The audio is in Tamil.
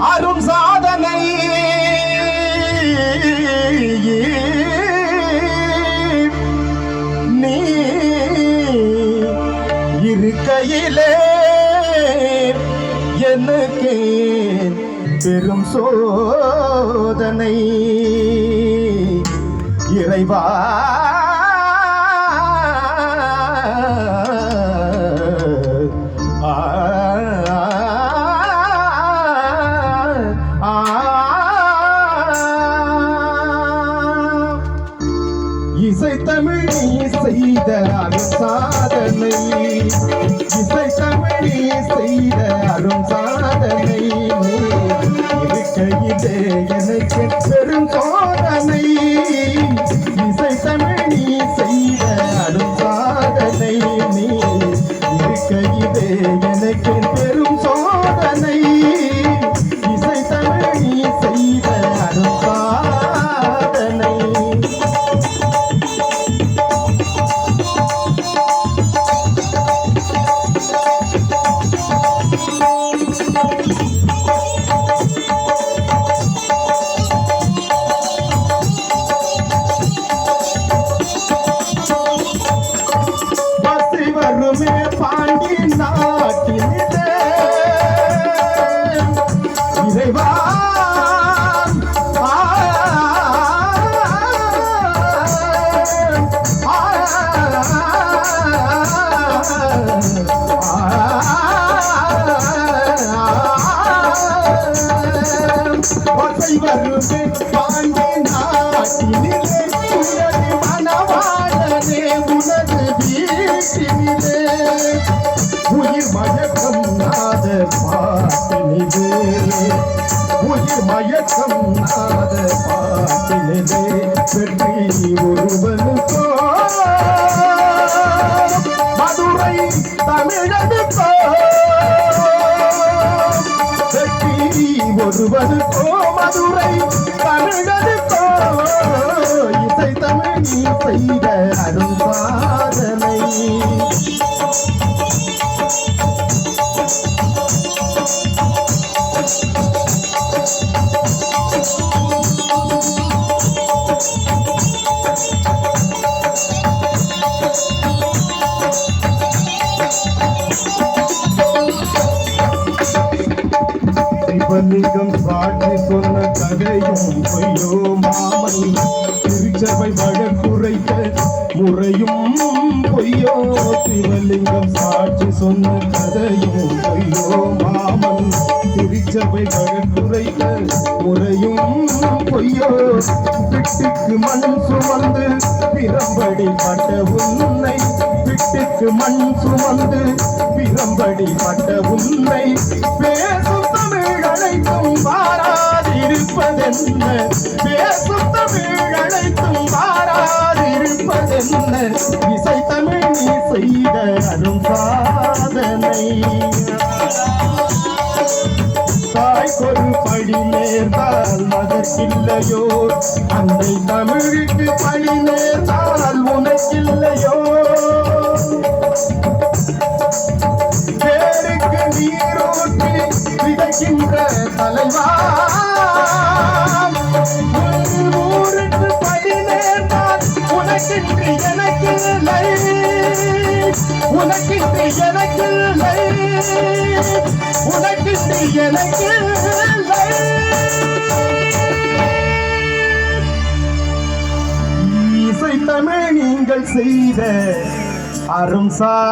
அரும் சாதனை நீ இருக்கையிலே எனக்கு பெரும் சோதனை இறைவா இசைத்தமிழ் நீ செய்த அரும் சாதனை இசைத்தமிழ் நீ செய்த அரும் சாதனை இருக்கையிலே எனக்கு பெரும் சோதனை இசைத்தமிழ் நீ செய்த அரும் சாதனை நீ இருக்கையிலே எனக்கு பெரும் சோதனை இசைத்தமிழ் நீ செய்த அரும் சாதனை வருமே பாண்டி நாட்டினிலே இறைவா வருமே பாண்டி நாட்டினிலே உனது மனவாளனே உனது வீட்டினிலே உயிர் மயக்கம் நாத பாட்டினிலே உயிர் மயக்கம் நாத பாட்டினிலே வெற்றி ஒருவனுக்கோ மதுரை தமிழனுக்கோ வெற்றி ஒருவனுக்கோ மதுரை தமிழனுக்கோ இசை தமிழ் நீ செய்த அரும் சாதனை சிவலிங்கம் சாட்சி சொன்ன கதையும் பொய்யோ மாமன் திருச்சபை வழக்குரைத்த முறையும் பொய்யோ சிவலிங்கம் சாட்சி சொன்ன கதையும் பொய்யோ மாமன் திருச்சபை வழக்குரைத்த முறையும் பொய்யோ விட்டுக்கு மண் சுமந்து பிரம்படி பட்ட உன்னை விட்டுக்கு மண் சுமந்து பிரம்படி பட்ட உன்னை பேசும் தமிழ் அழைத்தும் வாராதிருப்பதென்ன பேசும் தமிழ் அழைத்தும் வாராதிருப்பதென்ன இசை தமிழ் நீ செய்த அரும் சாதனை தாய்க்கொரு படி நேர்ந்தால் மதற்கில்லையோ அன்னை தமிழுக்கு படி நேர்ந்தால் உனக்கில்லையோ பேருக்கு நீரோட்டி விதைக்கின்ற தலைவா ஊருக்கு படி நேர்ந்தால் உனக்கின்றி எனக்கில்லை உனக்கின்றி எனக்கில்லை உனக்கின்றி எனக்கில்லை இசை தமிழ் நீங்கள் செய்த அரும் சாதனை